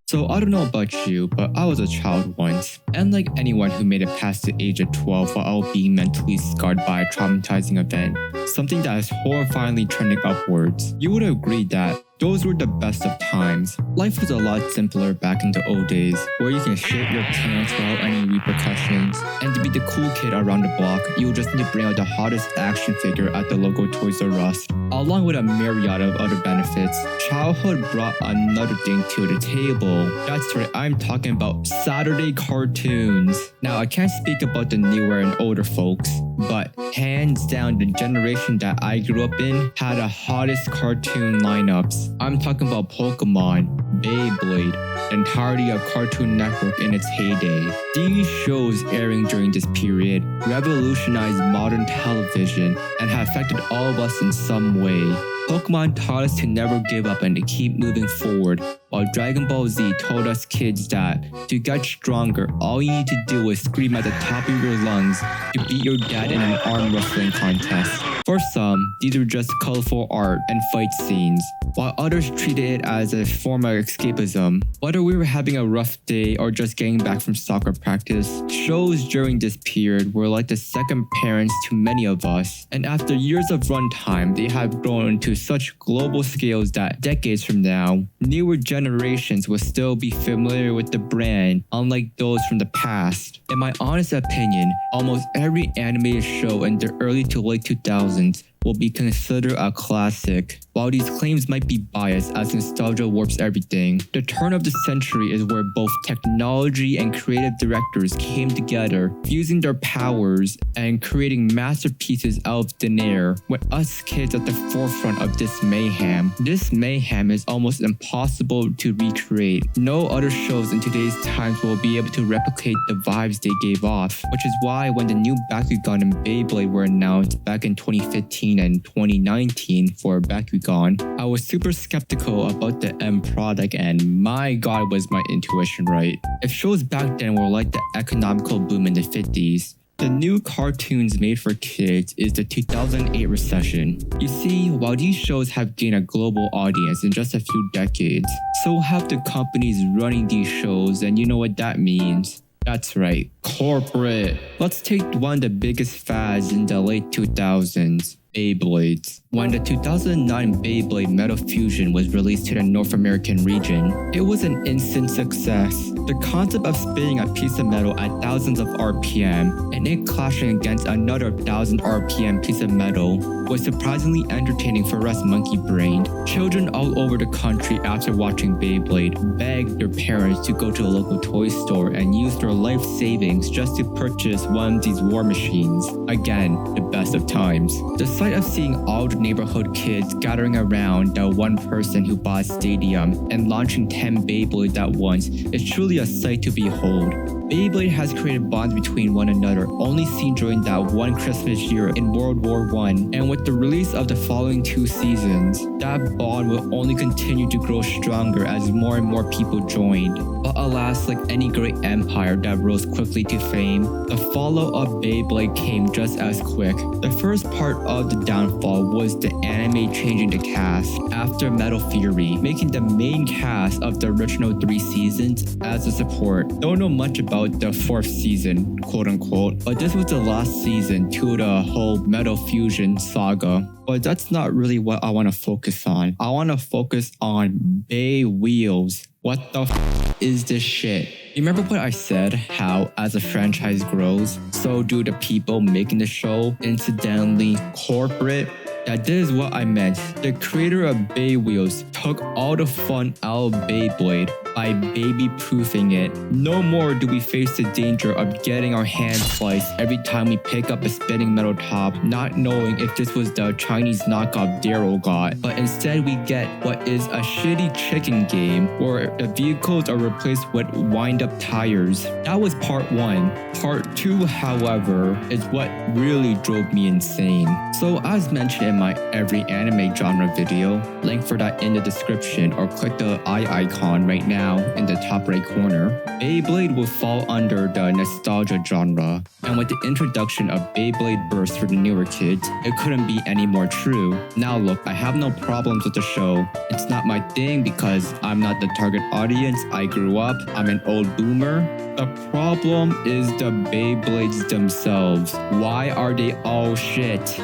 So I don't know about you, but I was a child once. And like anyone who made it past the age of 12 while being mentally scarred by a traumatizing event, something that is horrifyingly trending upwards, you would agree that those were the best of times. Life was a lot simpler back in the old days, where you can shit your pants without any repercussions. And to be the cool kid around the block, you would just need to bring out the hottest action figure at the local Toys R Us. Along with a myriad of other benefits, childhood brought another thing to the table. That's right, I'm talking about Saturday cartoons. Now, I can't speak about the newer and older folks, but hands down, the generation that I grew up in had the hottest cartoon lineups. I'm talking about Pokemon, Beyblade, the entirety of Cartoon Network in its heyday. These shows airing during this period revolutionized modern television and have affected all of us in some way. Pokemon taught us to never give up and to keep moving forward, while Dragon Ball Z told us kids that to get stronger, all you need to do is scream at the top of your lungs to beat your dad in an arm wrestling contest. For some, these were just colorful art and fight scenes, while others treated it as a form of escapism. Whether we were having a rough day or just getting back from soccer practice, shows during this period were like the second parents to many of us, and after years of runtime, they have grown to such global scales that decades from now, newer generations will still be familiar with the brand, unlike those from the past. In my honest opinion, almost every animated show in the early to late 2000s will be considered a classic. While these claims might be biased as nostalgia warps everything, the turn of the century is where both technology and creative directors came together, fusing their powers and creating masterpieces out of thin air, with us kids at the forefront of this mayhem. This mayhem is almost impossible to recreate. No other shows in today's times will be able to replicate the vibes they gave off, which is why when the new Bakugan and Beyblade were announced back in 2015 and 2019 for Bakugan, I was super skeptical about the end product, and my god was my intuition right. If shows back then were like the economical boom in the 50s, the new cartoons made for kids is the 2008 recession. You see, while these shows have gained a global audience in just a few decades, so have the companies running these shows, and you know what that means. That's right, corporate. Let's take one of the biggest fads in the late 2000s, Beyblades. When the 2009 Beyblade Metal Fusion was released to the North American region, it was an instant success. The concept of spinning a piece of metal at thousands of RPM and it clashing against another 1000 RPM piece of metal was surprisingly entertaining for us monkey-brained. Children all over the country after watching Beyblade begged their parents to go to a local toy store and use their life savings just to purchase one of these war machines. Again, the best of times. The sight of seeing all the neighborhood kids gathering around that one person who bought a stadium and launching 10 Beyblades at once is truly a sight to behold. Beyblade has created bonds between one another only seen during that one Christmas year in World War I, and with the release of the following 2 seasons, that bond will only continue to grow stronger as more and more people joined. But alas, like any great empire that rose quickly to fame, the follow of Beyblade came just as quick. The first part of the downfall was the anime changing the cast after Metal Fury, making the main cast of the original 3 seasons as a support. Don't know much about the 4th season, quote unquote, but this was the last season to the whole Metal Fusion saga. But that's not really what I want to focus on. I want to focus on Bay Wheels. What the is this shit? You remember what I said, how as a franchise grows, so do the people making the show, incidentally corporate? That is what I meant. The creator of Bay Wheels took all the fun out of Beyblade by baby-proofing it. No more do we face the danger of getting our hands sliced every time we pick up a spinning metal top, not knowing if this was the Chinese knockoff Daryl got. But instead we get what is a shitty chicken game where the vehicles are replaced with wind-up tires. That was part 1. Part 2, however, is what really drove me insane. So as mentioned in in my every anime genre video. Link for that in the description, or click the eye icon right now in the top right corner. Beyblade will fall under the nostalgia genre, and with the introduction of Beyblade Burst for the newer kids, it couldn't be any more true. Now look, I have no problems with the show. It's not my thing because I'm not the target audience. I grew up, I'm an old boomer. The problem is the Beyblades themselves. Why are they all shit?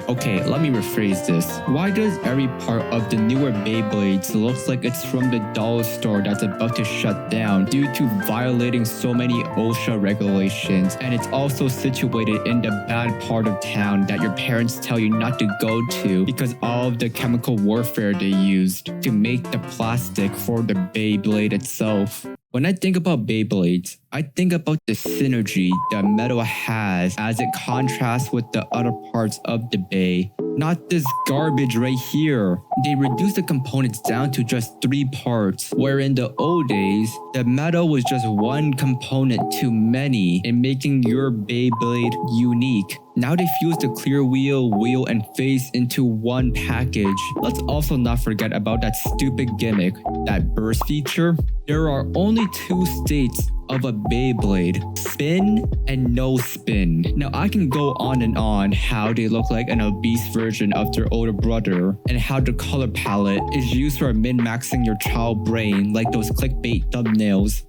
Okay, let me rephrase this. Why does every part of the newer Beyblades looks like it's from the dollar store that's about to shut down due to violating so many OSHA regulations, and it's also situated in the bad part of town that your parents tell you not to go to because all of the chemical warfare they used to make the plastic for the Beyblade itself? When I think about Beyblades, I think about the synergy that metal has as it contrasts with the other parts of the Bey. Not this garbage right here. They reduced the components down to just 3 parts, where in the old days, the metal was just one component too many in making your Beyblade unique. Now they fused the clear wheel, and face into one package. Let's also not forget about that stupid gimmick, that burst feature. There are only 2 states of a Beyblade, spin and no spin. Now I can go on and on how they look like an obese version of their older brother, and how the color palette is used for min-maxing your child brain like those clickbait thumbnails.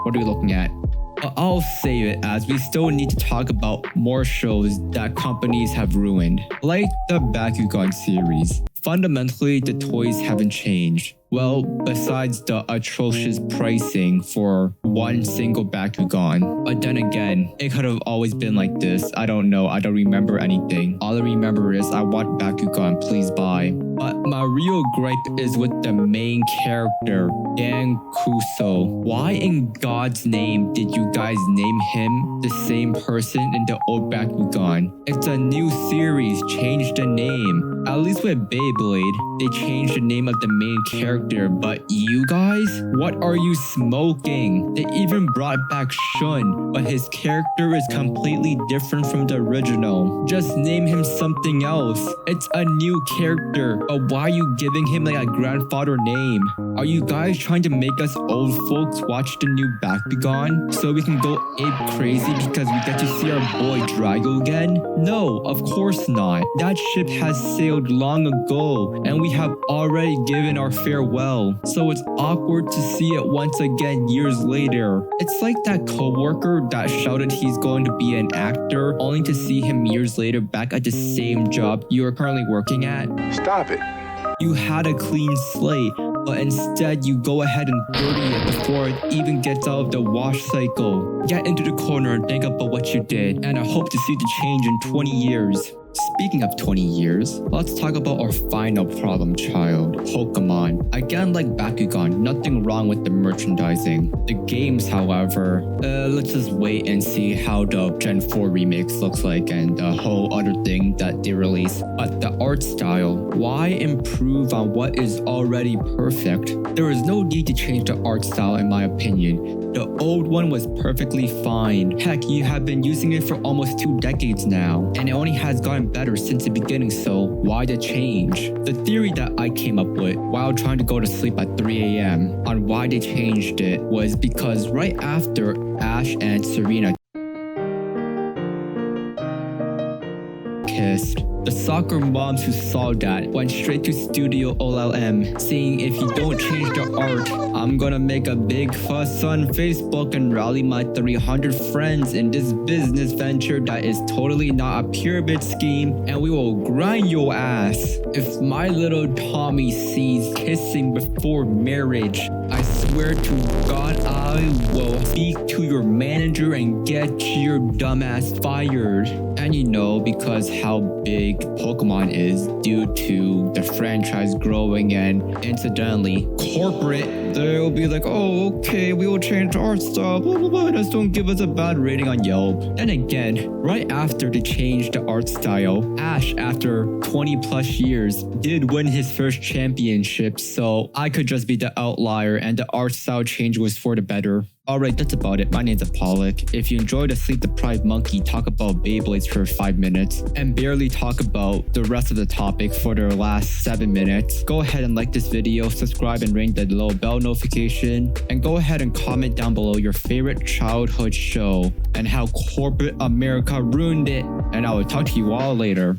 What are we looking at? I'll save it as we still need to talk about more shows that companies have ruined, like the Bakugan series. Fundamentally, the toys haven't changed. Well, besides the atrocious pricing for one single Bakugan. But then again, it could have always been like this. I don't know. I don't remember anything. All I remember is I want Bakugan, please buy. But my real gripe is with the main character, Dan Kuso. Why in God's name did you guys name him the same person in the old Bakugan? It's a new series, change the name. At least with Beyblade, they changed the name of the main character, but you guys? What are you smoking? They even brought back Shun, but his character is completely different from the original. Just name him something else. It's a new character, but why are you giving him like a grandfather name? Are you guys trying to make us old folks watch the new Bakugan so we can go ape crazy because we get to see our boy Drago again? No, of course not. That ship has sailed long ago, and we have already given our farewell, so it's awkward to see it once again years later. It's like that coworker that shouted he's going to be an actor, only to see him years later back at the same job you are currently working at. Stop it. You had a clean slate, but instead you go ahead and dirty it before it even gets out of the wash cycle. Get into the corner and think about what you did, and I hope to see the change in 20 years. Speaking of 20 years, let's talk about our final problem child, Pokemon. Again, like Bakugan, nothing wrong with the merchandising. The games, however, let's just wait and see how the Gen 4 remix looks like and the whole other thing that they release. But the art style, why improve on what is already perfect? There is no need to change the art style in my opinion. The old one was perfectly fine. Heck, you have been using it for almost 2 decades now, and it only has gotten better since the beginning, so why the change? The theory that I came up with while trying to go to sleep at 3 a.m. on why they changed it was because right after Ash and Serena kissed, the soccer moms who saw that went straight to Studio OLM, saying if you don't change the art, I'm gonna make a big fuss on Facebook and rally my 300 friends in this business venture that is totally not a pyramid scheme, and we will grind your ass. If my little Tommy sees kissing before marriage, I swear to God I will speak to your manager and get your dumbass fired. And you know, because how big Pokemon is due to the franchise growing and incidentally corporate, they'll be like, oh okay, we will change the art style, blah blah blah, just don't give us a bad rating on Yelp. Then again, right after they changed the art style, Ash, after 20 plus years, did win his first championship, so I could just be the outlier and the art style change was for the better. Alright, that's about it. My name's Apolic. If you enjoyed a sleep-deprived monkey talk about Beyblades for 5 minutes and barely talk about the rest of the topic for their last 7 minutes, go ahead and like this video, subscribe and ring the little bell notification, and go ahead and comment down below your favorite childhood show and how corporate America ruined it. And I will talk to you all later.